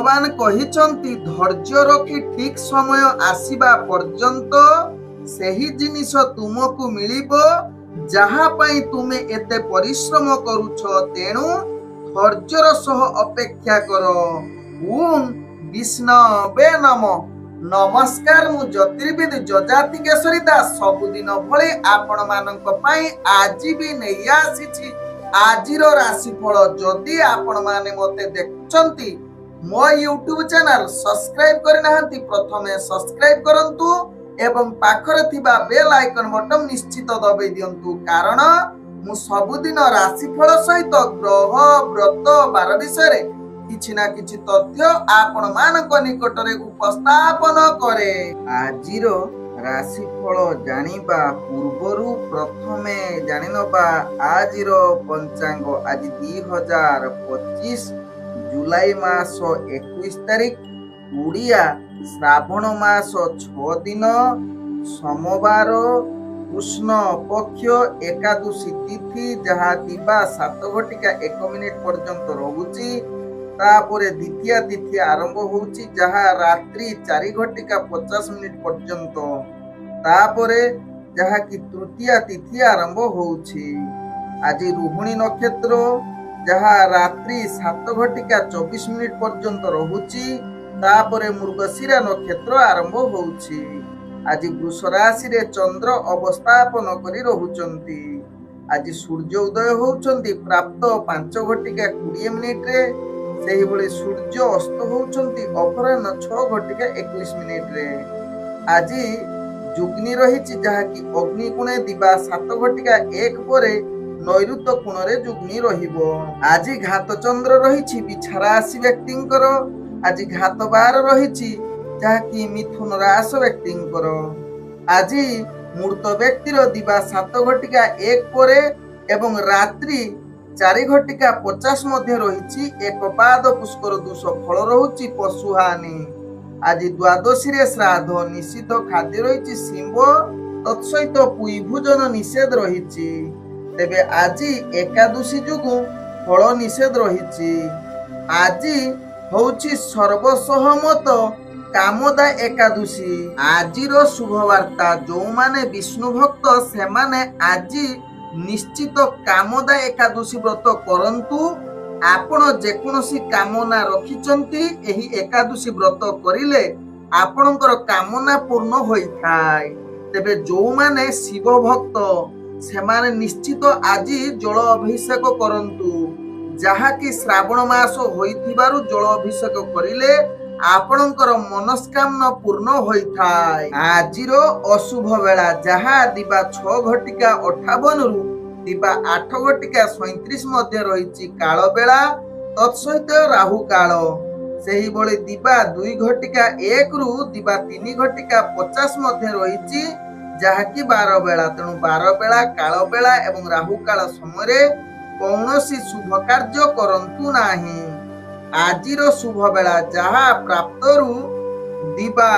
भगवान कहिचंती धैर्य रखी ठीक समय आसीबा पर्यंत सही जिनिस तुमको मिलिबो जहा पई तुमे एते परिश्रम करूछ। तेणु धैर्यर सह अपेक्षा करो। ओम विष्णवे नमः। नमस्कार, मु ज्योतिर्विद जजाति केशरी दास सबुदिन भली आपण मानक पई आज भी नहीं आसीछि आजिर राशिफल। जदि आपण माने मते देखुचंती मो यूट्यूब चैनल सब्सक्राइब करनाहंती प्रथमे सब्सक्राइब करंतु एवं पाखरे थिबा बेल आइकन बटन निश्चित दबाई दियंतु, कारण मु सबुदिन राशिफल सहित ग्रह व्रत बार विषय किछि ना किछि तथ्य आपण मानक निकटरे उपस्थापन करे। आजिर राशिफल जानिबा पूर्वरु प्रथमे जानिनबा आजिर पंचांग। आज 2025 जुलाई मास 21 तारिख उड़िया श्रावण मास 6 दिन सोमवार कृष्ण पक्ष एकादशी तिथि जहा दिबा 7:01 पर्यंत रहुची। तापरे द्वितीय तिथि आरंभ होउची जहा रात्रि 4:50 पर्यंत। तापरे जहा कि तृतीय तिथि आरंभ होउची। आज रोहिणी नक्षत्र जहा रात्रि 7:24 पर्यंत रहुची। तापरे मृगशिरा नक्षत्र आरंभ होउची। आज वृष राशि रे चंद्र अवस्थापन करी रहुचंती। आज सूर्य उदय होउचंती प्राप्त 5:20 रे। सेही भली सूर्य अस्त होउचंती अपराह्न 6:21 रे। आज जुग्नि रहिछि जहा कि अग्नि कोणे दिबा 7:01 परे नैऋत्य कोण रे जुग्नि रहिबो। आज घात चंद्र रहिछि बिछा राशि व्यक्तिंकर। आज घात बार रहिछि जहा कि मिथुन राशि व्यक्तिंकर। आज मूर्त व्यक्तिर दिबा 7:01 परे एवं रात्रि 4:50 मध्य रहिछि एक पाद पुष्कर दोष फल रहुछि पशुहानि। आज द्वादशी रे श्राद्ध निषिद्ध खाद्य रहिछि सिंह तत्सहित पुई भोजन निषेध रहिछि। तेबे आज एकादशी जुगु फल निषेध रहिछि। आज होउछि सर्वसहमत कामदा एकादशी। आजिर शुभ वार्ता जो माने विष्णु भक्त से माने आज निश्चित कामदा एकादशी व्रत करंतु। आपण जेकोसी कामना रखिचंती एही एकादशी व्रत करिले आपणकर कामना पूर्ण होइथाय। तेबे जो माने शिव भक्त से माने निश्चित आज जल अभिषेक करंतु। जहा कि श्रावण मास होइथिबारु जल अभिषेक करिले आपणकर मनस्कामना पूर्ण होइथाय। आजिर अशुभ बेला जहा दिबा 6:58 रु दिबा 8:37 मध्य रहिछि काल बेला तत्सहित राहु काल। सेही बळे दिबा 2:01 रु दिबा 3:50 मध्य रहिछि जहा कि 12 बेला। तेणु 12 बेला काल बेला एवं राहु काल समय कौनसी शुभ कार्य करंतु नाही। आजिर शुभ बेला जहा प्राप्त रु दिबा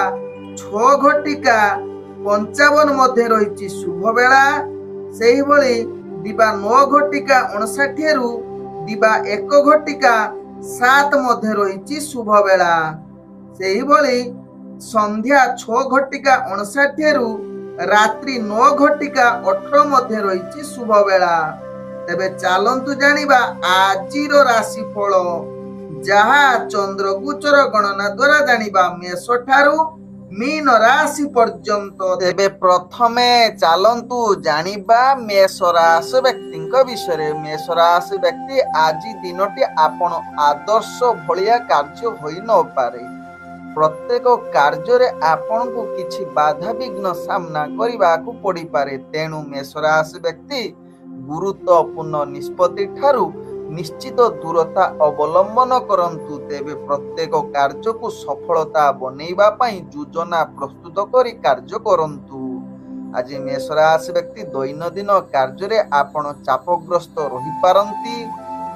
6:55 मध्य रहिछि शुभ बेला। सेही बळे दिबा 9:59 रु दिबा 1:07 मध्य रहिछि शुभ बेला। सेही बळे संध्या 6:59 रु रात्रि 9:18 मध्य रहिछि शुभ बेला। तेबे चालंतु जानिबा आजिर राशिफल जहा चंद्र गोचर गणना द्वारा जानिबा मेष ठारू मीन राशि पर्यंत। तेबे प्रथमे चालंतु जानिबा मेष राशि व्यक्ति विषय। मेष राशि व्यक्ति आज दिनटी आपण आदर्श भलिया कार्य होई न पारे। प्रत्येक कार्य रे आपण को किछि बाधा विघ्न सामना करबा को पड़ी पारे। तेणु मेष राशि व्यक्ति गुरुत्वपूर्ण निष्पत्ति ठारू निश्चित दूरता अवलंबन करंतु। तेबे प्रत्येक कार्य को सफलता बनैबा पई योजना प्रस्तुत करी कार्य करंतु। आज मेष राशि व्यक्ति दैनंदिन कार्य रे आपण चापग्रस्त रही पारंती,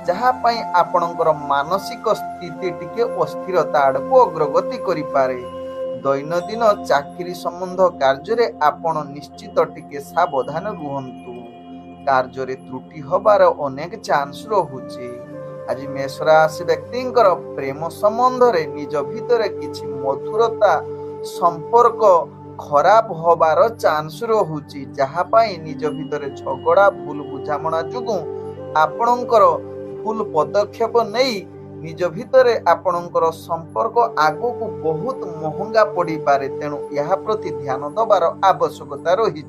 जहा पई आपणकर मानसिक स्थिति टिके अस्थिरता आड़को अग्रगति करि पारे। दैनंदिन चाकरी संबंध कार्य रे आपण निश्चित टिके सावधान रुहंतु। कार्य रे त्रुटि होबार अनेक चांस रहुछि। आज मेष राशि व्यक्तिंकर प्रेम संबंधरे निज भितर किछि मधुरता संपर्क खराब होबार चांस रहुछि, जहा पाई निज भितर झगड़ा भूल बुझामणा जुगु आपणकर भूल पदक्षेप नहीं निज भितर आपणकर संपर्क आगु को बहुत महंगा पड़ी पारे। तेणु यह प्रति ध्यान दबार आवश्यकता रही।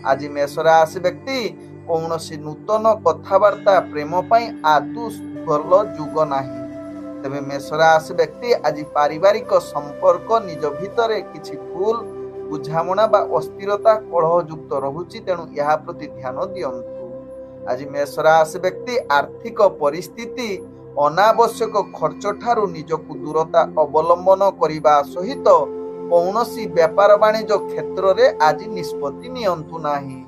आज मेष राशि व्यक्ति कौनसी नूतन कथबार्ता प्रेम पाई आदु भल जुग नाही। तेबे मेष राशि व्यक्ति आज पारिवारिक संपर्क निज भितर किछि भूल बुझामणा बा अस्थिरता कलह युक्त रहुछि, तेणु यह प्रति ध्यान दियंतु। आज मेष राशि व्यक्ति आर्थिक परिस्थिति अनावश्यक खर्च ठारू निजकु दूरता अवलंबन करने सहित कौनसी व्यापार वाणिज्य क्षेत्र रे आज निष्पत्ति नियंतु नाही।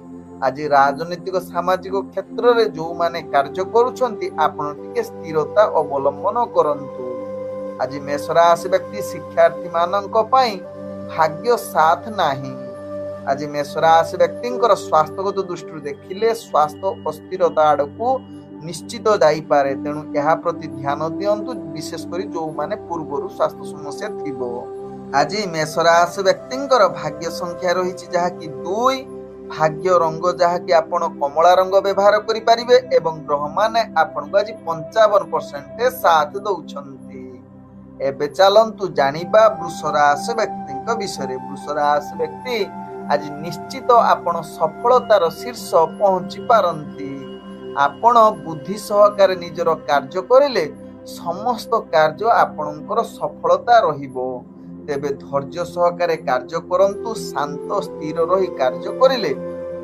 आज राजनीतिक सामाजिक क्षेत्र रे जो माने कार्य करुछंती आपण टिके स्थिरता अवलंबन करंतु। आज मेष राशि व्यक्ति शिक्षार्थी मानक पई भाग्य साथ नाही। आज मेष राशि व्यक्तिंकर स्वास्थ्यगत दृष्टि देखिले स्वास्थ्य अस्थिरता आड़कू निश्चित जाइपारे, तेणु यह प्रति ध्यान दियंतु, विशेषकर जो माने पूर्वरु स्वास्थ्य समस्या थिबो। आज मेष राशि व्यक्तिंकर भाग्य संख्या रही जहा कि 2, भाग्य रंग जहा कि आपण कमला रंग व्यवहार करि परिबे एवं ग्रह माने आपण को आज 55% साथ दउछंती। एबे चलंतु जानिबा वृष राशि व्यक्तिंक विषय। वृष राशि व्यक्ति आज निश्चित आपण सफलतार शीर्ष पहुंची पारंती। आपण बुद्धि सहकार निजर कार्य करिले समस्त कार्य आपणकर सफलता रहिबो। तेबे धैर्य सहकारे कार्य करंतु, शांत स्थिर रही कार्य करिले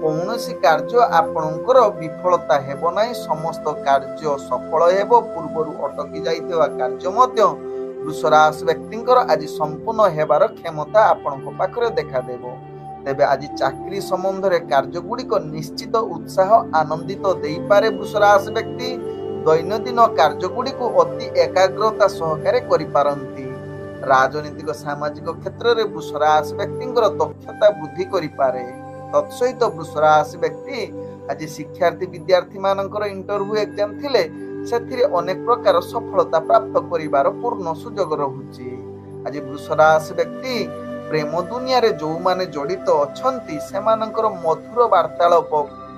कौनसी कार्य आपणकर विफलता हेबो नाही, समस्त कार्य सफल हेबो। पूर्वरु अटकी जाइथिबा कार्य मध्य वृष राशि व्यक्तिंकर आज संपूर्ण हेबार क्षमता आपणक पाखरे देखा देबो। तेबे आज चाकरी संबंध रे कार्य गुड़िक निश्चित उत्साह आनंदित देई पारे वृष राशि व्यक्ति। दैनंदिन कार्य गुड़िक अति एकाग्रता सहकारे करि पारंती। राजनीतिक सामाजिक क्षेत्र रे वृष राशि व्यक्तिंकर दक्षता वृद्धि करि पारे। तत्सहित वृष राशि व्यक्ति आज शिक्षार्थी विद्यार्थी मानकर इंटरव्यू एग्जाम थिले सेथिरे अनेक प्रकार सफलता प्राप्त करिवार पूर्ण सुजोग रहुछि। आज वृष राशि व्यक्ति प्रेम दुनिया रे जो माने जड़ित अछंती सेमानकर मधुर वार्तालाप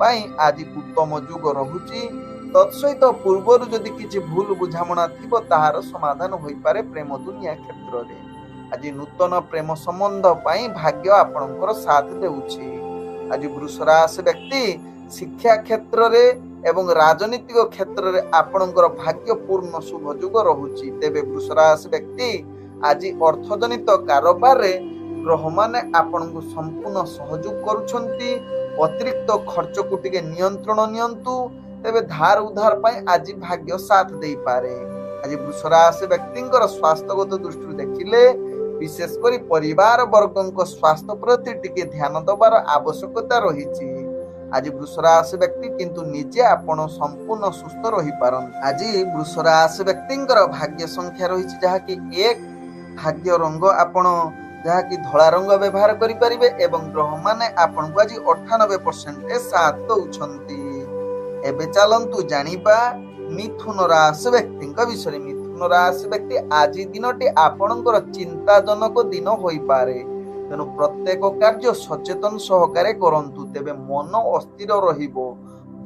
पाई आज उत्तम जुग रहुछि। तत्सहित पूर्वरु जदि किछि भूल बुझामणा थिबो ताहार समाधान होई पारे प्रेम दुनिया क्षेत्र रे। आज नूतन प्रेम संबंध पाई भाग्य आपणकर साथ देउछि। आज वृष राशि व्यक्ति शिक्षा क्षेत्र रे एवं राजनीतिक क्षेत्र रे आपणकर भाग्य पूर्ण शुभ जुग रहुछि। तेबे वृष राशि व्यक्ति आज अर्थजनित कारोबार रे ग्रह माने आपण को संपूर्ण सहयोग करुछंती। अतिरिक्त खर्च को टिके नियंत्रण नियंतु, तेबे धार उधार पाई आज भाग्य साथ देई पारे। आज वृष राशि व्यक्तिंकर स्वास्थ्यगत दृष्टि देखिले विशेष करी परिवार वर्गक स्वास्थ्य प्रति टिके ध्यान दबार आवश्यकता रहिछि। आज वृष राशि व्यक्ति किंतु निजे आपण संपूर्ण सुस्थ रही पारन। आज वृष राशि व्यक्तिंकर भाग्य संख्या रहिछि जहा कि 1, भाग्य रंग आपण जहा कि धला रंग व्यवहार करि परिबे एवं ग्रह माने आपण को आज 98% साथ दउछंती। एबे चलंतु जानिबा मिथुन राशि व्यक्तिंक विषय। मिथुन राशि व्यक्ति आज दिनटी आपणकर चिंताजनक दिन होई पारे, तेणु प्रत्येक कार्य सचेतन सहकारे करंतु। तेबे मन अस्थिर रहिबो।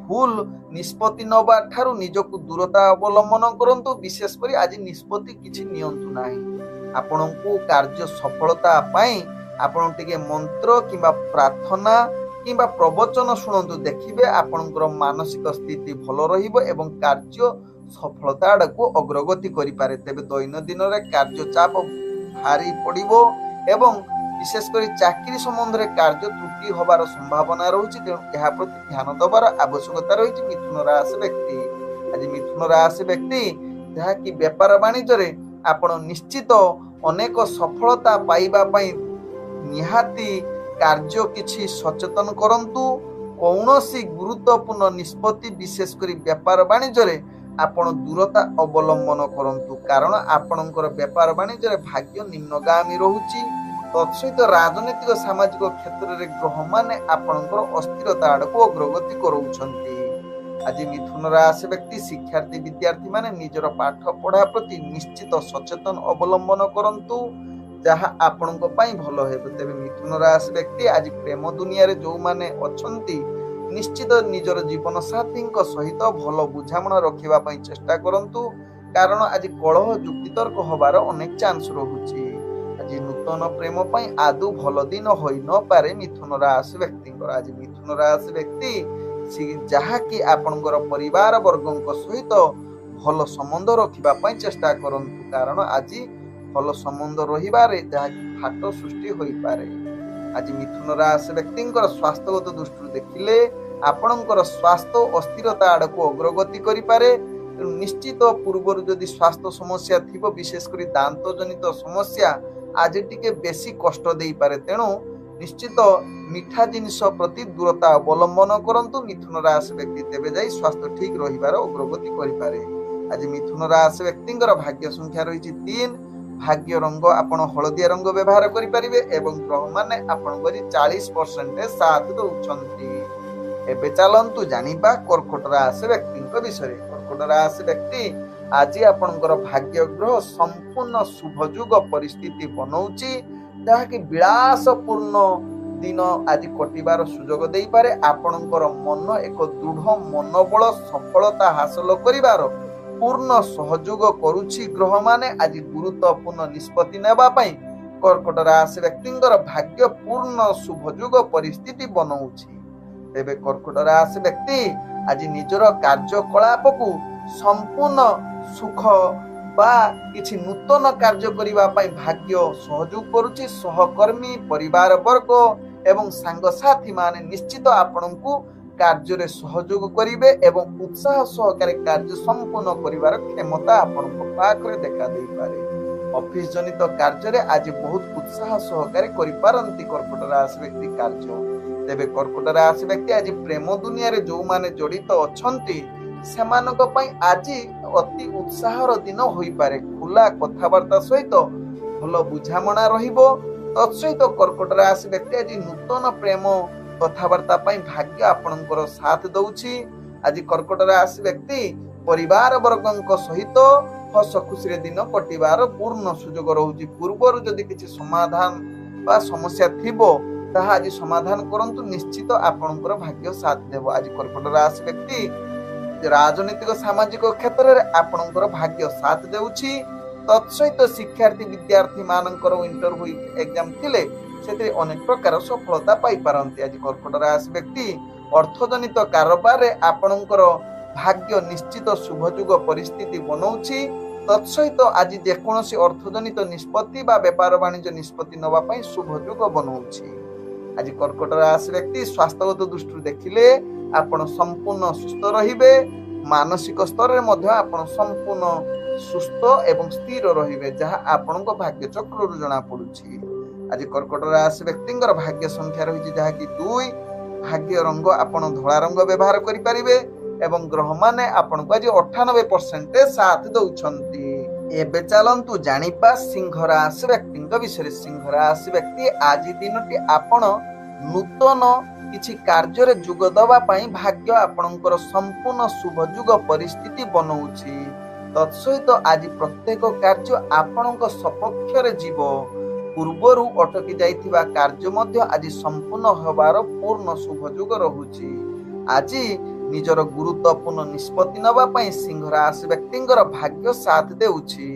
भूल निष्पत्ति नबा ठारू निजकु दूरता अवलंबन करंतु। विशेष करी आज निष्पत्ति किछि नियंतु नाही। आपणकु कार्य सफलता पाई आपण टिके मंत्र किंबा प्रार्थना किंबा प्रवचन शुणंतु। देखिबे आपणकर मानसिक स्थिति भल रहिबो एवं कार्य सफलता आड़कू अग्रगति करि पारे। तेबे दैनंदिन रे कार्य चाप भारी पड़िबो एवं विशेष करी चाकरी संबंध रे कार्य त्रुटि होबार संभावना रहुछि, तेणु यहा प्रति ध्यान दबार आवश्यकता रहिछि मिथुन राशि व्यक्ति। आज मिथुन राशि व्यक्ति जहा कि व्यापार वाणिज्य रे आपण निश्चित अनेक सफलता पाइबा पई निहाती कार्य किछि सचेतन करंतु। कौनसी गुरुत्वपूर्ण निष्पत्ति विशेष करी व्यापार वाणिज्य रे आपण दूरता अवलंबन करंतु, कारण आपणकर व्यापार वाणिज्य रे भाग्य निम्नगामी रहुछि। तत्सहित राजनीतिक सामाजिक क्षेत्र रे ग्रह माने आपणकर अस्थिरता आड़कू अग्रगति करउछंती। आज मिथुन राशि व्यक्ति शिक्षार्थी विद्यार्थी माने निजर पाठ पढ़ा प्रति निश्चित सचेतन अवलंबन करंतु जहाँ आपण भल हे। तेरे मिथुन राशि व्यक्ति आज प्रेम दुनिया जो माने अछंती निश्चित निजर जीवन साथी सहित भल बुझामणा रखा चेष्टा करंतु कारण आज कलह जुक्तितर्क हबार अनेक चांस रहुछि। आज नूतन प्रेम पई आदु भल दिन होई न पारे मिथुन राशि व्यक्ति। आज मिथुन राशि व्यक्ति जहा कि आपनकर परिवार वर्गों सहित भल संबंध रखिबा पई चेष्टा करंतु कारण आज भल संबंध रहिबारे जहा कि फाट सृष्टि होई पारे। आज मिथुन राशि व्यक्ति स्वास्थ्यगत दृष्टि देखिले आपनकर स्वास्थ्य अस्थिरता आड़को अग्रगति करि पारे। निश्चित पूर्वर जदि स्वास्थ्य समस्या थिबो विशेषकर दांत जनित समस्या आज टिके बेसी कष्ट देई पारे। तेणु निश्चित मीठा जिनिस प्रति दूरता अवलंबन करंतु मिथुन राशि व्यक्ति तेबे जाई स्वास्थ्य ठीक रहिबार अग्रगति करि पारे। आज मिथुन राशि व्यक्तिंकर भाग्य संख्या रहिछि 3। भाग्य रंग आपण हलदिया रंग व्यवहार करि परिबे एवं ग्रह माने आपण गरि 40% साथ दउछंती। एबे चलंतु जानिबा कर्कट राशि व्यक्तिंक विषय। कर्कट राशि व्यक्ति आज आपणकर भाग्य ग्रह संपूर्ण शुभयुग परिस्थिति बनौछि जहा कि विलासपूर्ण दिन आज कटिबार सुजोग देई पारे। आपणकर मन एक दृढ़ मनोबल सफलता हासिल करिबार पूर्ण सहयोग करुछि। ग्रह माने आज गुरुत्वपूर्ण निष्पत्ति नेबा पई कर्कट राशि व्यक्तिंकर भाग्य पूर्ण शुभयुग परिस्थिति बनौछि। तेबे कर्कट राशि व्यक्ति आज निजर कार्यकलाप को संपूर्ण सुख बा किछि नूतन कार्य करिबा पई भाग्य सहयोग करुछि। सहकर्मी परिवार वर्ग एवं सांग साथी माने निश्चित आपनकु कार्य रे सहयोग करिवे एवं उत्साह सहकारे कार्य संपूर्ण करिवार क्षमता आपनक पाखरे देखा देई पारे। ऑफिस जनित कार्य रे आज बहुत उत्साह सहकारे करि पारंती कर्कट राशि व्यक्ति कार्य। तेबे कर्कट राशि व्यक्ति आज प्रेम दुनिया रे जो माने जड़ित अछंती सेमानक पई आज अति उत्साहर दिन होई पारे। खुला कथावार्ता सहित भल बुझामणा रहिबो। तत्सहित कर्कट राशि व्यक्ति आज नूतन प्रेम कथावार्ता पई भाग्य आपणकर साथ दउछि। आज कर्कट राशि व्यक्ति परिवार वर्गଙ୍କ सहित हस खुशी रे दिन कटिबार पूर्ण सुजोग रहुछि। पूर्वर जदि किछि समाधान बा समस्या थिबो ताहा आज समाधान करंतु निश्चित आपणकर भाग्य साथ देबो। आज कर्कट राशि व्यक्ति राजनीतिक सामाजिक क्षेत्र रे आपणकर भाग्य साथ देउछि। तत्सहित शिक्षार्थी विद्यार्थी मानकर इंटरव्यू एग्जाम थिले सेते अनेक प्रकार सफलता पाई पारंती। आज कर्कट राशि व्यक्ति अर्थजनित कारोबार रे आपणकर भाग्य निश्चित शुभयुग परिस्थिति बनौछि। तत्सहित आज जेकोसी अर्थजनित निष्पत्ति बा व्यापार वाणिज्य निष्पत्ति नवा पई शुभयुग बनौछि। आज कर्कट राशि व्यक्ति स्वास्थ्यगत दृष्टि देखिले आपण संपूर्ण सुस्थ रहिबे। मानसिक स्तर रे मध्य आपण संपूर्ण सुस्थ एवं स्थिर रहिबे जहा आपणक भाग्य चक्र रु जणा पडुछि। आज कर्कट राशि व्यक्तिंकर भाग्य संख्या रहिछि जहा कि 2। भाग्य रंग आपण धला रंग व्यवहार करि परिबे एवं ग्रह माने आपणक आज 98% साथ दउछंती। एबे चलंतु जानिपा सिंह राशि व्यक्तिंक विषय। सिंह राशि व्यक्ति आज दिनटी आपण नूतन किछि कार्य रे जुग दबा पई भाग्य आपणकर संपूर्ण शुभयुग परिस्थिति बनौछि। तत्सहित आज प्रत्येक कार्य आपणक सपक्ष रे जीव। पूर्वरु अटकी जाइथिबा कार्य मध्य आज संपूर्ण होबार पूर्ण शुभयुग रहुछि। आज निजर गुरुत्वपूर्ण निष्पत्ति नबा पई सिंह राशि व्यक्तिंकर भाग्य साथ देउछि।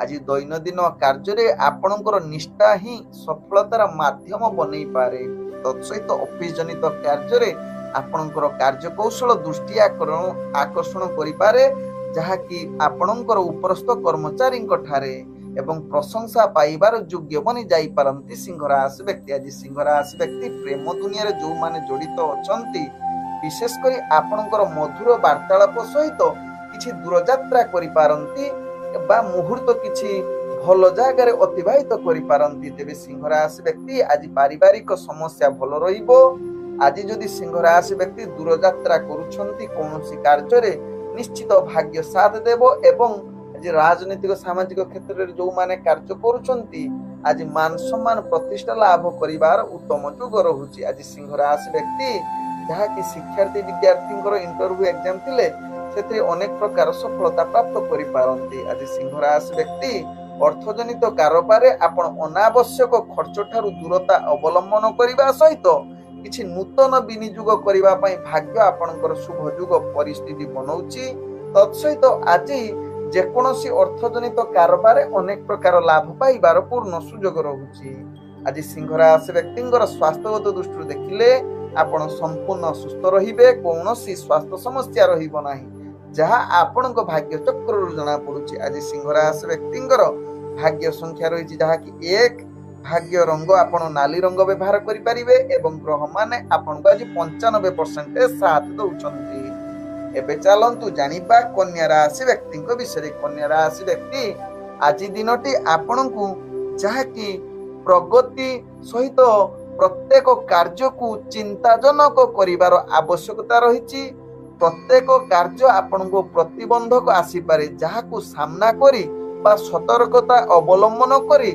आज दैनंदिन कार्य रे आपणकर निष्ठा ही सफलतार माध्यम बनै पारे। तत्सहित ऑफिस जनित कार्य रे आपणकर कार्य कौशल दृष्टि आकर्षण करि पारे जहा कि आपणकर उपरस्थ कर्मचारी ठारे एवं प्रशंसा पाइबार योग्य बनी जाई पारंती सिंह राशि व्यक्ति। आज सिंह राशि व्यक्ति प्रेम दुनिया रे जो माने जड़ित अछंती विशेष करी आपणकर मधुर वार्तालाप सहित किछि दूर यात्रा करि पारंती बा मुहूर्त किछि भल जगार अतिबाहित करि पारंती। तेबे सिंह राशि व्यक्ति आज पारिवारिक समस्या भल रहिबो। आज जदि सिंह राशि व्यक्ति दूर यात्रा करूछंती कोनोसी कार्य रे निश्चित भाग्य साथ देबो एवं आज राजनीतिक सामाजिक क्षेत्र रे जो माने कार्य करूछंती आज मान सम्मान प्रतिष्ठा लाभ करिवार उत्तम युग रहुछि। आज सिंह राशि व्यक्ति ଯାହାକି ଶିକ୍ଷାର୍ଥୀ ବିଦ୍ୟାର୍ଥୀଙ୍କର ଇଣ୍ଟରଭ୍ୟୁ ଏକ୍ଜାମ ଥିଲେ ସେଥିରେ ଅନେକ ପ୍ରକାର ସଫଳତା ପ୍ରାପ୍ତ କରିପାରନ୍ତି। ଆଜି ସିଂହ ରାଶି ବ୍ୟକ୍ତି ଅର୍ଥଜନିତ କାରବାରରେ ଆପଣ ଅନାବଶ୍ୟକ ଖର୍ଚ୍ଚ ଠାରୁ ଦୂରତା ଅବଲମ୍ବନ କରିବା ସହିତ କିଛି ନୂତନ ବିନିଯୋଗ କରିବା ପାଇଁ ଭାଗ୍ୟ ଆପଣଙ୍କର ଶୁଭ ଯୋଗ ପରିସ୍ଥିତି ବନଉଛି। ତତ୍ସହିତ ଆଜି ଯେକୌଣସି ଅର୍ଥଜନିତ କାରବାରରେ ଅନେକ ପ୍ରକାର ଲାଭ ପାଇବାର ପୂର୍ଣ୍ଣ ସୁଯୋଗ ରହୁଛି। ଆଜି ସିଂହ ରାଶି ବ୍ୟକ୍ତିଙ୍କର ସ୍ୱାସ୍ଥ୍ୟଗତ ଦୃଷ୍ଟିରୁ ଦେଖିଲେ ଆପଣ ସମ୍ପୂର୍ଣ୍ଣ ସୁସ୍ଥ ରହିବେ, କୌଣସି ସ୍ୱାସ୍ଥ୍ୟ ସମସ୍ୟା ରହିବ ନାହିଁ, ଯାହା ଆପଣଙ୍କ ଭାଗ୍ୟ ଚକ୍ରରୁ ଜଣା ପଡୁଛି। ଆଜି ସିଂହ ରାଶି ବ୍ୟକ୍ତିଙ୍କର ଭାଗ୍ୟ ସଂଖ୍ୟା ରହିଛି ଯାହାକି 1, ଭାଗ୍ୟ ରଙ୍ଗ ଆପଣ ନାଲି ରଙ୍ଗ ବ୍ୟବହାର କରିପାରିବେ ଏବଂ ଗ୍ରହମାନେ ଆପଣଙ୍କୁ ଆଜି 95% ସାଥ ଦଉଛନ୍ତି। ଏବେ ଚାଲନ୍ତୁ ଜାଣିବା କନ୍ୟା ରାଶି ବ୍ୟକ୍ତିଙ୍କ ବିଷୟରେ। କନ୍ୟା ରାଶି ବ୍ୟକ୍ତି ଆଜି ଦିନଟି ଆପଣଙ୍କୁ ଯାହାକି ପ୍ରଗତି ସହିତ ପ୍ରତ୍ୟେକ କାର୍ଯ୍ୟକୁ ଚିନ୍ତାଜନକ କରିବାର ଆବଶ୍ୟକତା ରହିଛି। ପ୍ରତ୍ୟେକ କାର୍ଯ୍ୟ ଆପଣଙ୍କୁ ପ୍ରତିବନ୍ଧକ ଆସିପାରେ, ଯାହାକୁ ସାମ୍ନା କରି ବା ସତର୍କତା ଅବଲମ୍ବନ କରି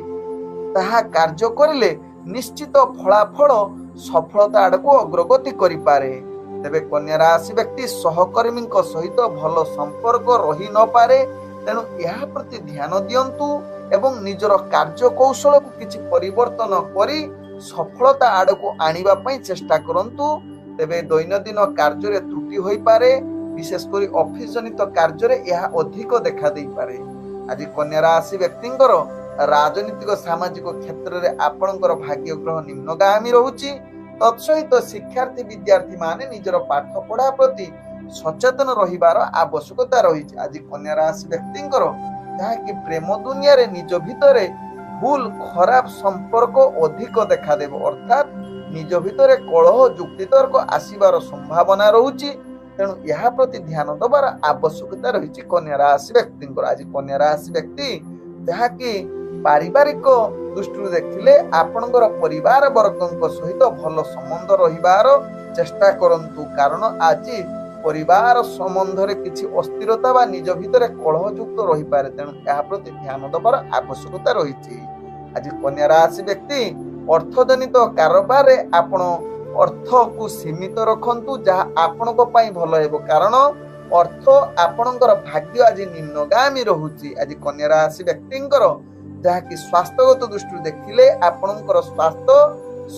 ତାହା କାର୍ଯ୍ୟ କରିଲେ ନିଶ୍ଚିତ ଫଳାଫଳ ସଫଳତା ଆଡ଼କୁ ଅଗ୍ରଗତି କରିପାରେ। ତେବେ କନ୍ୟା ରାଶି ବ୍ୟକ୍ତି ସହକର୍ମୀଙ୍କ ସହିତ ଭଲ ସମ୍ପର୍କ ରହି ନପାରେ, ତେଣୁ ଏହା ପ୍ରତି ଧ୍ୟାନ ଦିଅନ୍ତୁ ଏବଂ ନିଜର କାର୍ଯ୍ୟ କୌଶଳକୁ କିଛି ପରିବର୍ତ୍ତନ କରି ସଫଳତା ଆଡ଼କୁ ଆଣିବା ପାଇଁ ଚେଷ୍ଟା କରନ୍ତୁ। ତେବେ ଦୈନନ୍ଦିନ କାର୍ଯ୍ୟରେ ତ୍ରୁଟି ହୋଇପାରେ, ବିଶେଷ କରି ଅଫିସ ଜନିତ କାର୍ଯ୍ୟରେ ଏହା ଅଧିକ ଦେଖା ଦେଇପାରେ। ଆଜି କନ୍ୟା ରାଶି ବ୍ୟକ୍ତିଙ୍କର ରାଜନୈତିକ ସାମାଜିକ କ୍ଷେତ୍ରରେ ଆପଣଙ୍କର ଭାଗ୍ୟ ଗ୍ରହ ନିମ୍ନଗାମୀ ରହୁଛି। ତତ୍ସହିତ ଶିକ୍ଷାର୍ଥୀ ବିଦ୍ୟାର୍ଥୀ ମାନେ ନିଜର ପାଠ ପଢା ପ୍ରତି ସଚେତନ ରହିବାର ଆବଶ୍ୟକତା ରହିଛି। ଆଜି କନ୍ୟା ରାଶି ବ୍ୟକ୍ତିଙ୍କର ଯାହାକି ପ୍ରେମ ଦୁନିଆରେ ନିଜ ଭିତରେ ଭୁଲ ଖରାପ ସମ୍ପର୍କ ଅଧିକ ଦେଖାଦେବ, ଅର୍ଥାତ ନିଜ ଭିତରେ କଳହ ଯୁକ୍ତିତର୍କ ଆସିବାର ସମ୍ଭାବନା ରହୁଛି। ତେଣୁ ଏହା ପ୍ରତି ଧ୍ୟାନ ଦେବାର ଆବଶ୍ୟକତା ରହିଛି କନ୍ୟା ରାଶି ବ୍ୟକ୍ତିଙ୍କର। ଆଜି କନ୍ୟା ରାଶି ବ୍ୟକ୍ତି ଯାହାକି ପାରିବାରିକ ଦୃଷ୍ଟିରୁ ଦେଖିଲେ ଆପଣଙ୍କର ପରିବାର ବର୍ଗଙ୍କ ସହିତ ଭଲ ସମ୍ବନ୍ଧ ରହିବାର ଚେଷ୍ଟା କରନ୍ତୁ, କାରଣ ଆଜି ପରିବାର ସମ୍ବନ୍ଧରେ କିଛି ଅସ୍ଥିରତା ବା ନିଜ ଭିତରେ କଳହଯୁକ୍ତ ରହିପାରେ, ତେଣୁ ଏହା ପ୍ରତି ଧ୍ୟାନ ଦେବାର ଆବଶ୍ୟକତା ରହିଛି। ଆଜି କନ୍ୟା ରାଶି ବ୍ୟକ୍ତି ଅର୍ଥଜନିତ କାରବାରରେ ଆପଣ ଅର୍ଥକୁ ସୀମିତ ରଖନ୍ତୁ, ଯାହା ଆପଣଙ୍କ ପାଇଁ ଭଲ ହେବ, କାରଣ ଅର୍ଥ ଆପଣଙ୍କର ଭାଗ୍ୟ ଆଜି ନିମ୍ନଗାମୀ ରହୁଛି। ଆଜି କନ୍ୟା ରାଶି ବ୍ୟକ୍ତିଙ୍କର ଯାହାକି ସ୍ୱାସ୍ଥ୍ୟଗତ ଦୃଷ୍ଟିରୁ ଦେଖିଲେ ଆପଣଙ୍କର ସ୍ୱାସ୍ଥ୍ୟ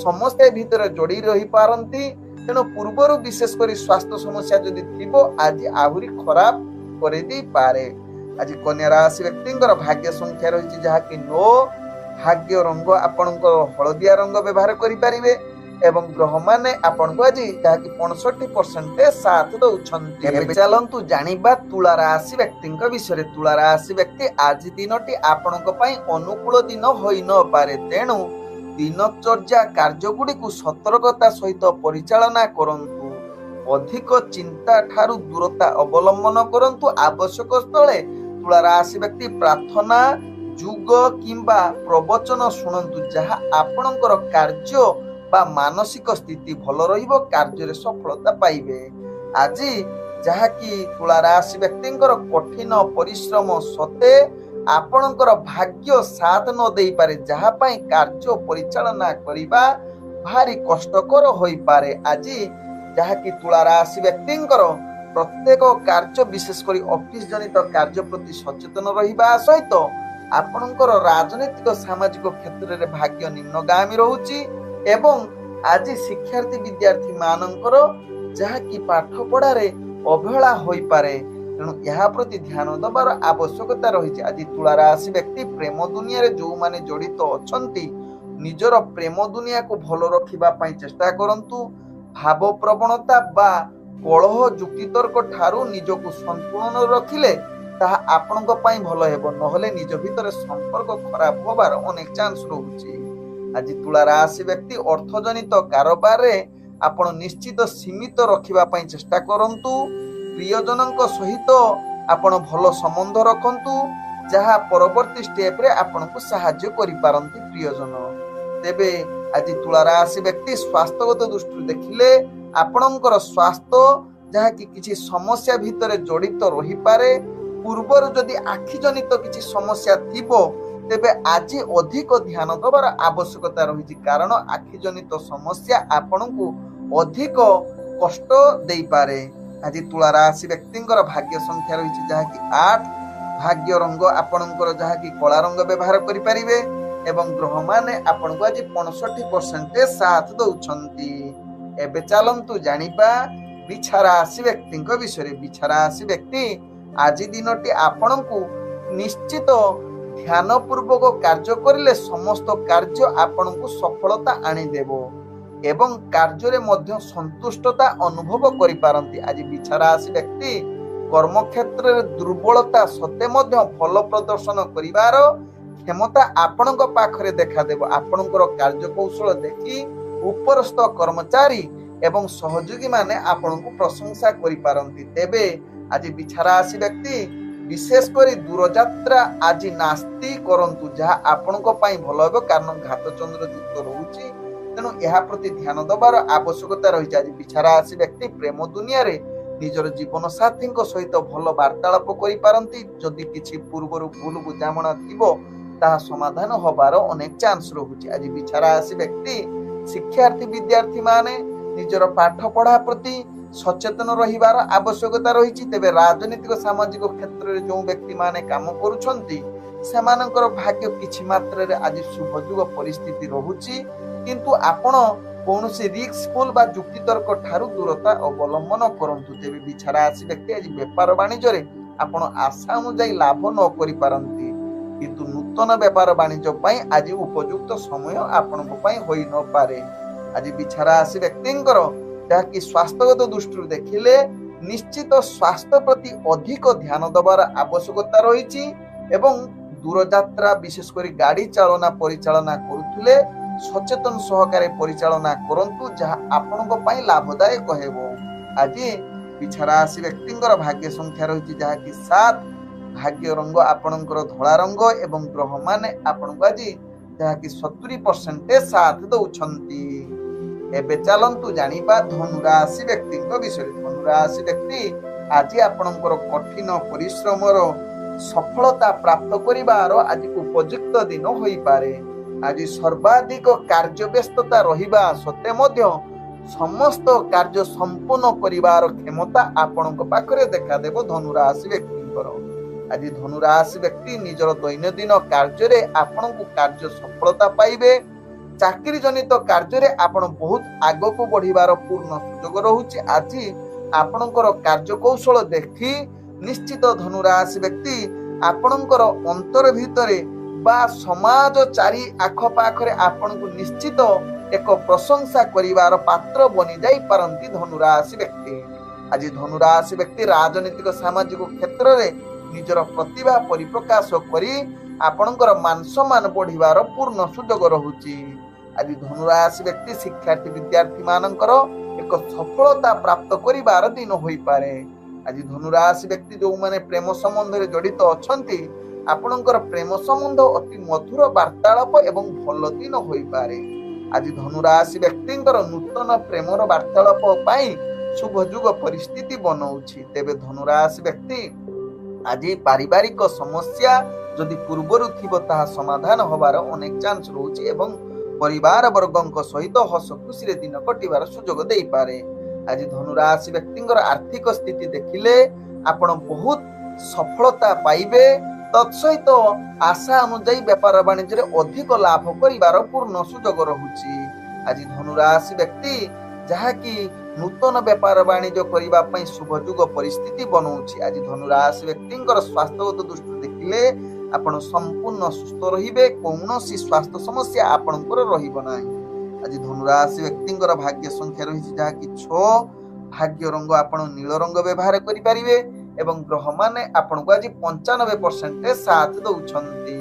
ସମସ୍ୟା ଭିତରେ ଯୋଡ଼ି ରହିପାରନ୍ତି, ତେଣୁ ପୂର୍ବରୁ ବିଶେଷ କରି ସ୍ୱାସ୍ଥ୍ୟ ସମସ୍ୟା ଯଦି ଥିବ ଆଜି ଆହୁରି ଖରାପ କରିଦେଇପାରେ। ଆଜି କନ୍ୟା ରାଶି ବ୍ୟକ୍ତିଙ୍କର ଭାଗ୍ୟ ସଂଖ୍ୟା ରହିଛି ଯାହାକି 9, ଭାଗ୍ୟ ରଙ୍ଗ ଆପଣଙ୍କର ହଳଦିଆ ରଙ୍ଗ ବ୍ୟବହାର କରିପାରିବେ ଏବଂ ଗ୍ରହମାନେ ଆପଣଙ୍କୁ ଆଜି ଯାହାକି 65% ସାଥ ଦଉଛନ୍ତି। ଏବେ ଚାଲନ୍ତୁ ଜାଣିବା ତୁଳା ରାଶି ବ୍ୟକ୍ତିଙ୍କ ବିଷୟରେ। ତୁଳା ରାଶି ବ୍ୟକ୍ତି ଆଜି ଦିନଟି ଆପଣଙ୍କ ପାଇଁ ଅନୁକୂଳ ଦିନ ହୋଇନପାରେ, ତେଣୁ ଦିନଚର୍ଯ୍ୟା କାର୍ଯ୍ୟଗୁଡ଼ିକୁ ସତର୍କତା ସହିତ ପରିଚାଳନା କରନ୍ତୁ। ଅଧିକ ଚିନ୍ତା ଠାରୁ ଦୂରତା ଅବଲମ୍ବନ କରନ୍ତୁ। ଆବଶ୍ୟକ ସ୍ଥଳେ ତୁଳା ରାଶି ବ୍ୟକ୍ତି ପ୍ରାର୍ଥନା, ଯୁଗ କିମ୍ବା ପ୍ରବଚନ ଶୁଣନ୍ତୁ, ଯାହା ଆପଣଙ୍କର କାର୍ଯ୍ୟ ବା ମାନସିକ ସ୍ଥିତି ଭଲ ରହିବ, କାର୍ଯ୍ୟରେ ସଫଳତା ପାଇବେ। ଆଜି ଯାହାକି ତୁଳା ରାଶି ବ୍ୟକ୍ତିଙ୍କର କଠିନ ପରିଶ୍ରମ ସତ୍ତ୍ୱେ ଆପଣଙ୍କର ଭାଗ୍ୟ ସାଥ ନ ଦେଇପାରେ, ଯାହା ପାଇଁ କାର୍ଯ୍ୟ ପରିଚାଳନା କରିବା ଭାରି କଷ୍ଟକର ହୋଇପାରେ। ଆଜି ଯାହାକି ତୁଳା ରାଶି ବ୍ୟକ୍ତିଙ୍କର ପ୍ରତ୍ୟେକ କାର୍ଯ୍ୟ ବିଶେଷ କରି ଅଫିସ ଜନିତ କାର୍ଯ୍ୟ ପ୍ରତି ସଚେତନ ରହିବା ସହିତ ଆପଣଙ୍କର ରାଜନୈତିକ ସାମାଜିକ କ୍ଷେତ୍ରରେ ଭାଗ୍ୟ ନିମ୍ନଗାମୀ ରହୁଛି ଏବଂ ଆଜି ଶିକ୍ଷାର୍ଥୀ ବିଦ୍ୟାର୍ଥୀ ମାନଙ୍କର ଯାହାକି ପାଠ ପଢାରେ ଅବହେଳା ହୋଇପାରେ, ତେଣୁ ଏହା ପ୍ରତି ଧ୍ୟାନ ଦେବାର ଆବଶ୍ୟକତା ରହିଛି। ଆଜି ତୁଳା ରାଶି ବ୍ୟକ୍ତି ପ୍ରେମ ଦୁନିଆରେ ଯୋଉମାନେ ଜଡିତ ଅଛନ୍ତି ନିଜର ପ୍ରେମ ଦୁନିଆକୁ ଭଲ ରଖିବା ପାଇଁ ଚେଷ୍ଟା କରନ୍ତୁ। ଭାବ ପ୍ରବଣତା ବା କଳହ ଯୁକ୍ତିତର୍କ ଠାରୁ ନିଜକୁ ସନ୍ତୁଳନ ରଖିଲେ ତାହା ଆପଣଙ୍କ ପାଇଁ ଭଲ ହେବ, ନହେଲେ ନିଜ ଭିତରେ ସମ୍ପର୍କ ଖରାପ ହବାର ଅନେକ ଚାନ୍ସ ରହୁଛି। ଆଜି ତୁଳା ରାଶି ବ୍ୟକ୍ତି ଅର୍ଥଜନିତ କାରବାରରେ ଆପଣ ନିଶ୍ଚିତ ସୀମିତ ରଖିବା ପାଇଁ ଚେଷ୍ଟା କରନ୍ତୁ। ପ୍ରିୟଜନଙ୍କ ସହିତ ଆପଣ ଭଲ ସମ୍ବନ୍ଧ ରଖନ୍ତୁ, ଯାହା ପରବର୍ତ୍ତୀ ଷ୍ଟେପରେ ଆପଣଙ୍କୁ ସାହାଯ୍ୟ କରିପାରନ୍ତି ପ୍ରିୟଜନ। ତେବେ ଆଜି ତୁଳା ରାଶି ବ୍ୟକ୍ତି ସ୍ୱାସ୍ଥ୍ୟଗତ ଦୃଷ୍ଟିରୁ ଦେଖିଲେ ଆପଣଙ୍କର ସ୍ୱାସ୍ଥ୍ୟ ଯାହାକି କିଛି ସମସ୍ୟା ଭିତରେ ଜଡିତ ରହିପାରେ। ପୂର୍ବରୁ ଯଦି ଆଖି ଜନିତ କିଛି ସମସ୍ୟା ଥିବ ତେବେ ଆଜି ଅଧିକ ଧ୍ୟାନ ଦେବାର ଆବଶ୍ୟକତା ରହିଛି, କାରଣ ଆଖି ଜନିତ ସମସ୍ୟା ଆପଣଙ୍କୁ ଅଧିକ कष्ट देई पारे। आज तुला राशि व्यक्तिंकर भाग्य संख्या रही जहाँकि 8, भाग्य रंग आपणकर जहाँकि कला रंग व्यवहार करें एवं ग्रह माने आपण को आज 65% साथ दौरान। एबे चलतु जानिबा बिछा राशि व्यक्ति विषय। बिछा राशि व्यक्ति आज दिनटी आपण को निश्चित ध्यान पूर्वक कार्य करिले समस्त कार्य आपण को सफलता आनीदेव एवं कार्य मध्य संतुष्टता अनुभव करि पारंती। आज बिछा राशि व्यक्ति कर्म क्षेत्र में दुर्बलता सत्ते मध्य फल प्रदर्शन करिवार क्षमता आपणक पाखरे देखा देव। आपणकर कार्य कौशल देखि उपरस्थ कर्मचारी एवं सहयोगी माने आपण को प्रशंसा करि पारंती। तेबे आज बिछा राशि व्यक्ति विशेष करी दूर यात्रा आज नास्ती करंतु जहा आपणक पई भलो हेबो, कारण घात चंद्र युक्त रहउची। तेणु यह प्रति ध्यान दबार आवश्यकता रही। आज बिछा राशि व्यक्ति प्रेम दुनिया रे निजर जीवन साथी सहित भल वार्तालाप करि पारंती। जदि किछि पूर्वर भूल बुझामणा थिबो ता समाधान होबार अनेक चांस रहउची। आज बिछा राशि व्यक्ति शिक्षार्थी विद्यार्थी माने निजर पाठ पढ़ा प्रति सचेतन रहिबार आवश्यकता रही। तेबे राजनीतिक सामाजिक क्षेत्र में जो व्यक्ति माने काम करुछंती सेमानकर भाग्य किछि मात्रा रे आज शुभयुग परिस्थिति रहउची, किंतु आपण कौनसी रिस्कफुल बा युक्तितर्क ठारू दूरता अवलंबन करंतु। तेबे बिछा राशि व्यक्ति आज व्यापार वाणिज्य रे आपण आशा अनुसार लाभ न करि पारंती, किंतु नूतन व्यापार वाणिज्य पई आज उपयुक्त समय आपणक पई होई न पारे। आज बिछा राशि व्यक्तिंकर जहाँकि स्वास्थ्यगत दृष्टि देखिले निश्चित स्वास्थ्य प्रति अधिक ध्यान दबार आवश्यकता रही एवं दूर यात्रा विशेष कर गाड़ी चालना परिचालना करुले सचेतन सहकारे परिचालना करंतु जहाँ आपणक पई लाभदायक हेबो। आज बिछा राशि व्यक्तिंकर भाग्य संख्या रही जहाँकि 7, भाग्य रंग आपणकर धला रंग एवं ग्रह माने आपणक आज जहाँकि 70% साथ दौछंती। एबे चलंतु जानिबा धनु राशि व्यक्ति विषय। धनु राशि व्यक्ति आज आपणकर कठिन परिश्रमर सफलता प्राप्त करिवार आज उपयुक्त दिन होई पारे। आज सर्वाधिक कार्य व्यस्तता रहिबा सत्ते मध्य समस्त कार्य संपूर्ण करिवार क्षमता आपणक पाखरे देखा देबो धनु राशि व्यक्तिंकर। आज धनु राशि व्यक्ति निजर दैनंदिन कार्य रे आपणक कार्य सफलता पाइबे। चाकरी जनित कार्य रे आपण बहुत आग को बढ़िबार पूर्ण सुयोग रहउची। आज आपणकर कार्य कौशल देखि निश्चित धनु राशि व्यक्ति आपणकर अंतर भितरे बा समाज चारि आख पाखरे आपण को निश्चित एक प्रशंसा करिवार पात्र बनि जाई पारंती धनु राशि व्यक्ति। आज धनु राशि व्यक्ति राजनीतिक सामाजिक क्षेत्र रे निजर प्रतिभा परिप्रकाश करी आपणकर मान सम्मान बढ़िबार पूर्ण सुयोग रहउची। आज धनु राशि व्यक्ति शिक्षार्थी विद्यार्थी मानकर एक सफलता प्राप्त करिवार दिन होई पारे। आज धनु राशि व्यक्ति जो माने प्रेम संबंध रे जड़ित अछंती आपणकर प्रेम संबंध अति मधुर वार्तालाप एवं भल दिन होई पारे। आज धनु राशि व्यक्तिंकर नूतन प्रेमर वार्तालाप पाई शुभयुग परिस्थिति बनौछि। तेबे धनु राशि व्यक्ति आज पारिवारिक समस्या जदि पूर्वरु थिबो ताहा समाधान होबार अनेक चांस रहउछि एवं परिवार वर्गक सहित हस खुशी रे दिन कटिबार सुयोग देई पारे। आज धनु राशि व्यक्तिंकर आर्थिक स्थिति देखिले आपण बहुत सफलता पाइबे। तत्सहित आशा अनुसार व्यापार वाणिज्य रे अधिक लाभ करिबार पूर्ण सुयोग रहउछि। आज धनु राशि व्यक्ति जहाँकि नूतन व्यापार वाणिज्य करिबा पई शुभयुग परिस्थिति बनौछि। आज धनु राशि व्यक्तिंकर स्वास्थ्यगत दृष्टि देखिले आपण संपूर्ण सुस्थ रहिबे, कौनसी स्वास्थ्य समस्या आपणकर रहिबो नाही। आज धनु राशि व्यक्तिंकर भाग्य संख्या रही जहाँकि 6, भाग्य रंग आपण नील रंग व्यवहार करि परिबे एवं ग्रह माने आपण को आज 95% साथ दौछंती।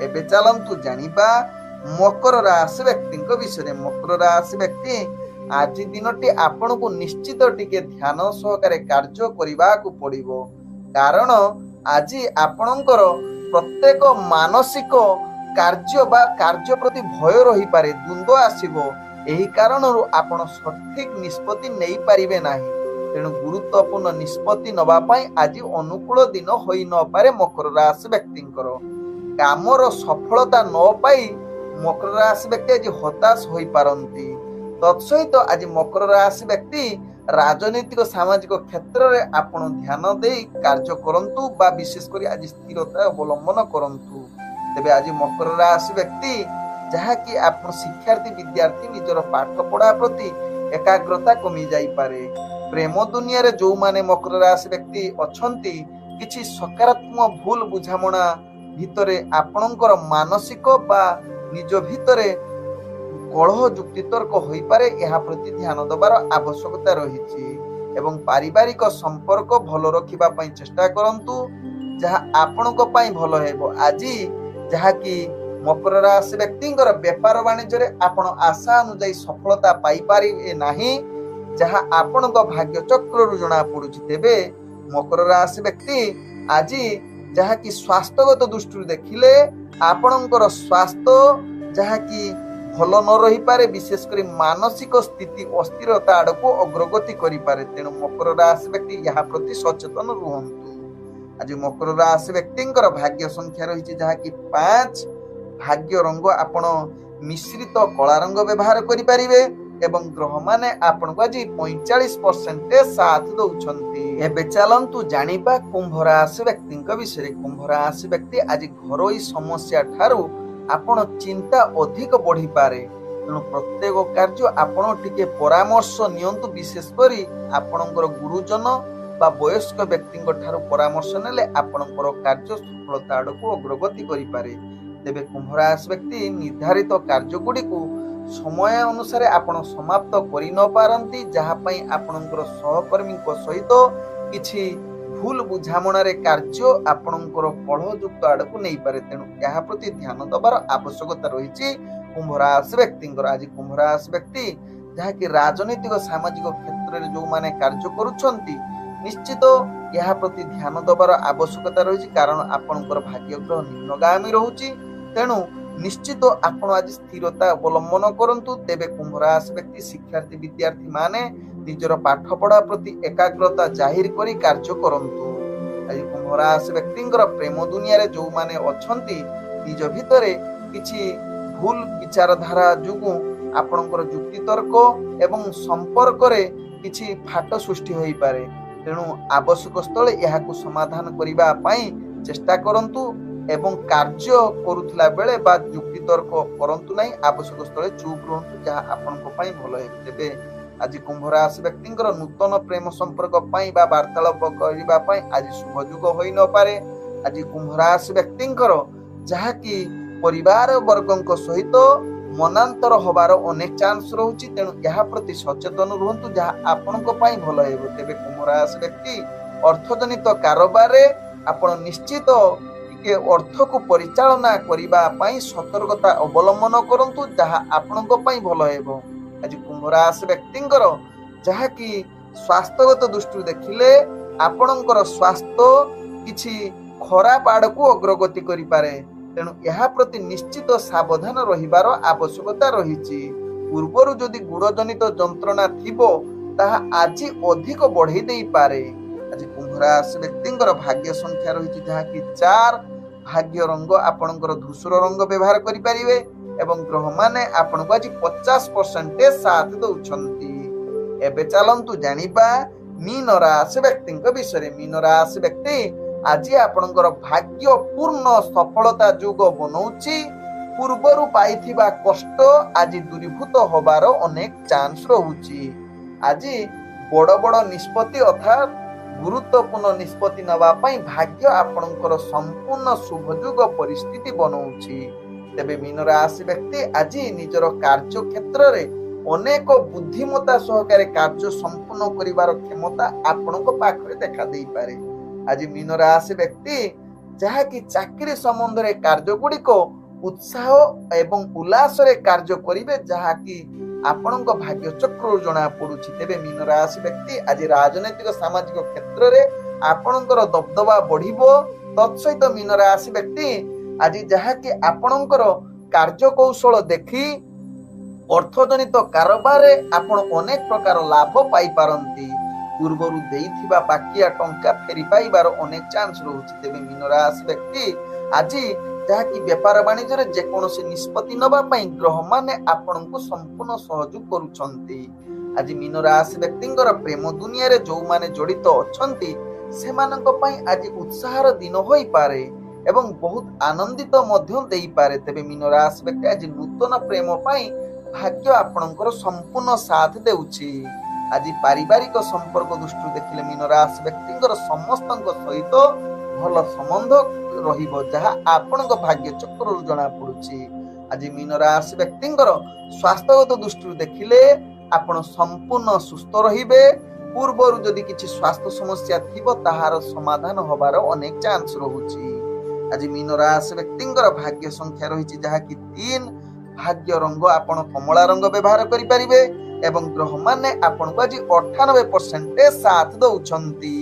एबे चलंतु जानिबा मकर राशि व्यक्ति विषय। मकर राशि व्यक्ति आज दिनटी आपण को निश्चित टिके ध्यान सहकारे कार्य करिबा को पड़िबो, कारण आज आपणकर प्रत्येक मानसिक कार्य बा कार्य प्रति भय रही पारे, द्वंद्व आसीबो। एही कारणरु आपण सठिक निष्पत्ति नहीं पारिबे नाही। तेणु गुरुत्वपूर्ण निष्पत्ति नबा पई आज अनुकूल दिन होई न पारे। मकर राशि व्यक्तिंकर कामर सफलता न पाई मकर राशि व्यक्ति आज हताश होई पारंती। तत्सहित आज मकर राशि व्यक्ति राजनीतिक सामाजिक क्षेत्र में आपण ध्यान दे कार्य करंतु बा विशेषकर आज स्थिरता अवलंबन करंतु। तेबे आज मकर राशि व्यक्ति जहाँकि आप शिक्षार्थी विद्यार्थी निजर पाठ पढ़ा प्रति एकाग्रता कमी जाई पारे। प्रेम दुनिया रे जो माने मकर राशि व्यक्ति अछंती किछि सकारात्मक भूल बुझामणा भितरे आपणकर मानसिक बा निज भितरे कलह जुक्ति तर्क होई पारे। यह प्रति ध्यान देवार आवश्यकता रही एवं पारिवारिक संपर्क भल रखिबा पई चेष्टा करंतु जहाँ आपणक पई भल हेबो। आज जहाँ कि मकर राशि व्यक्तिंकर व्यापार वाणिज्य रे आपण आशा अनुसार सफलता पाई पारिबे नाही जहाँ आपणक भाग्य चक्र रु जणा पडुछि। तेबे मकर राशि व्यक्ति आज जहाँ कि स्वास्थ्यगत दृष्टि देखिले आपणकर स्वास्थ्य जहाँ कि भल न रही पारे, विशेषकर मानसिक स्थिति अस्थिरता आड़ को अग्रगति करि पारे। तेणु मकर राशि व्यक्ति यह प्रति सचेतन रुहंतु। आज मकर राशि व्यक्तिंकर भाग्य संख्या रही जहाँ कि 5। भाग्य रंग आपण मिश्रित कला रंग व्यवहार करि परिबे एवं ग्रह माने आपण को आज 45% साथ दउछंती। एबे चलंतु जानिबा कुंभ राशि व्यक्तिंक विषय। कुंभ राशि व्यक्ति आज घरोई समस्या ठारू आपण चिंता अधिक बढ़ी पारे। तेणु प्रत्येक कार्य आपण टिके परामर्श नियंतु, विशेष करी आपणकर गुरुजन बा वयस्क व्यक्तिंक ठारू परामर्श नेले आपणकर कार्य सफलता आड़को अग्रगति करि पारे। तेबे कुंभ राशि व्यक्ति निर्धारित कार्य गुडी को समय अनुसार आपण समाप्त करि न पारंती, जहाँ पई आपणकर सहकर्मी सहित किछि भूल बुझामण कार्य आपणकर कलहयुक्त आड़क नहीं पारे। तेणु यह प्रति ध्यान देवार आवश्यकता रही कुंभ राशि व्यक्तिंकर। आज कुंभ राशि व्यक्ति जहाँ कि राजनीतिक सामाजिक क्षेत्र में जो माने कार्य करुछंती निश्चित यह प्रति ध्यान देवार आवश्यकता रही, कारण आपणकर भाग्य ग्रह निम्नगामी रहुछि। तेणु निश्चित आपण आज स्थिरता अवलंबन करंतु। तेबे कुंभ राशि व्यक्ति शिक्षार्थी विद्यार्थी माने निजर पाठ पढ़ा प्रति एकाग्रता जाहिर करी कार्य करंतु। आज कुंभ राशि व्यक्तिंकर प्रेम दुनिया रे जो माने अछंती निज भितरे किछि भूल विचारधारा जुगु आपणकर जुक्ति तर्क एवं संपर्क रे किछि फाट सृष्टि होई पारे। तेणु आवश्यक स्थले यहाकु समाधान करिबा पई चेष्टा करंतु एवं कार्य करुथिला बेले बा जुक्ति तर्क करंतु नहीं। आवश्यक स्थले चुप रहंतु, जहाँ आपनको पई भलो हे। तेबे आज कुंभ राशि व्यक्तिंकर नूतन प्रेम संपर्क पई बा वार्तालाप करिबा पई आज शुभ जुग होई न पारे। आज कुंभ राशि व्यक्तिंकर जहाँ कि परिवार वर्गंक सहित मनांतर होबार अनेक चांस रहुछि। तेणु यह प्रति सचेतन रुहंतु, जहाँ आपनको पई भलो हेबो। तेबे कुंभ राशि व्यक्ति अर्थजनित कारोबार रे आपण निश्चित अर्थ को परिचालना करिबा पई सतर्कता अवलंबन करंतु, जहाँ आपनको पई भलो हेबो। आज कुंभ राशि व्यक्तिंकर जहाँ कि स्वास्थ्यगत दृष्टि देखिले आपणकर स्वास्थ्य किछि खराब आड़को अग्रगति करि पारे। तेणु यह प्रति निश्चित सावधान रहिबार आवश्यकता रहिछि। पूर्वरु जदि गुड़जनित जंत्रणा थिबो ताहा आज अधिक बढ़ई देई पारे। आज कुंभ राशि व्यक्तिंकर भाग्य संख्या रहिछि जहाँ कि 4। भाग्य रंग आपणकर धूसर रंग व्यवहार करि परिबे एवं ग्रह माने आपनको आज 50% साथ दउछंती। एबे चलंतु जानिबा मीन राशि व्यक्तिंक विषय। मीन राशि व्यक्ति आज आपणकर भाग्य पूर्ण सफलता जुग बनौछि। पूर्वरु पाइथिबा कष्ट आज दूरीभूत होबार अनेक चांस रहुछि। आज बड़ बड़ निष्पत्ति अर्थात गुरुत्वपूर्ण निष्पत्ति नवा पई भाग्य आपणकर संपूर्ण शुभजुग परिस्थिति बनौछि। तेबे मीन राशि व्यक्ति आज निजर कार्य क्षेत्र रे अनेक बुद्धिमता सहकारे कार्य संपूर्ण करिवार क्षमता आपणक पाखरे देखा देई पारे। आज मीन राशि व्यक्ति जहाँ कि चाकरी संबंध रे कार्य गुड़िक उत्साह एवं उल्लास रे कार्य करिवे, जहाँ कि आपणक भाग्य चक्र जना पड़ुछि। तेबे मीन राशि व्यक्ति आज राजनैतिक सामाजिक क्षेत्र रे आपणकर दबदबा बढ़िबो। तत्सहित मीन राशि व्यक्ति आज जहाँ कि आपणकर कार्य कौशल देखि अर्थजनित कारोबार रे आपण अनेक प्रकार लाभ पाई पारंती। पूर्वरु देइथिबा बाकिया टंका फेरी पाइबार अनेक चांस रहुछि। तेबे मीन राशि व्यक्ति आज ଯାହାକି ବେପାର ବାଣିଜ୍ୟରେ ଯେକୌଣସି ନିଷ୍ପତ୍ତି ନେବା ପାଇଁ ଗ୍ରହମାନେ ଆପଣଙ୍କୁ ସମ୍ପୂର୍ଣ୍ଣ ସହଯୋଗ କରୁଛନ୍ତି। ଆଜି ମୀନ ରାଶି ବ୍ୟକ୍ତିଙ୍କର ପ୍ରେମ ଦୁନିଆରେ ଯୋଉମାନେ ଜଡ଼ିତ ଅଛନ୍ତି ସେମାନଙ୍କ ପାଇଁ ଆଜି ଉତ୍ସାହର ଦିନ ହୋଇପାରେ ଏବଂ ବହୁତ ଆନନ୍ଦିତ ମଧ୍ୟ ଦେଇପାରେ। ତେବେ ମୀନ ରାଶି ବ୍ୟକ୍ତି ଆଜି ନୂତନ ପ୍ରେମ ପାଇଁ ଭାଗ୍ୟ ଆପଣଙ୍କର ସମ୍ପୂର୍ଣ୍ଣ ସାଥ ଦେଉଛି। ଆଜି ପାରିବାରିକ ସମ୍ପର୍କ ଦୃଷ୍ଟିରୁ ଦେଖିଲେ ମୀନ ରାଶି ବ୍ୟକ୍ତିଙ୍କର ସମସ୍ତଙ୍କ ସହିତ ଭଲ ସମ୍ବନ୍ଧ ରହିବ, ଯାହା ଆପଣଙ୍କ ଭାଗ୍ୟ ଚକ୍ରରୁ ଜଣା ପଡୁଛି। ଆଜି ମୀନ ରାଶି ବ୍ୟକ୍ତିଙ୍କର ସ୍ୱାସ୍ଥ୍ୟଗତ ଦୃଷ୍ଟିରୁ ଦେଖିଲେ ଆପଣ ସମ୍ପୂର୍ଣ୍ଣ ସୁସ୍ଥ ରହିବେ। ପୂର୍ବରୁ ଯଦି କିଛି ସ୍ୱାସ୍ଥ୍ୟ ସମସ୍ୟା ଥିବ ତାହାର ସମାଧାନ ହବାର ଅନେକ ଚାନ୍ସ ରହୁଛି। ଆଜି ମୀନ ରାଶି ବ୍ୟକ୍ତିଙ୍କର ଭାଗ୍ୟ ସଂଖ୍ୟା ରହିଛି ଯାହାକି 3। ଭାଗ୍ୟ ରଙ୍ଗ ଆପଣ କମଳା ରଙ୍ଗ ବ୍ୟବହାର କରିପାରିବେ ଏବଂ ଗ୍ରହମାନେ ଆପଣଙ୍କୁ ଆଜି 98% ସାଥ ଦଉଛନ୍ତି।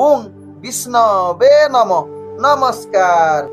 ଓಂ ବିଷ୍ଣବେ ନମଃ। ନମସ୍କାର।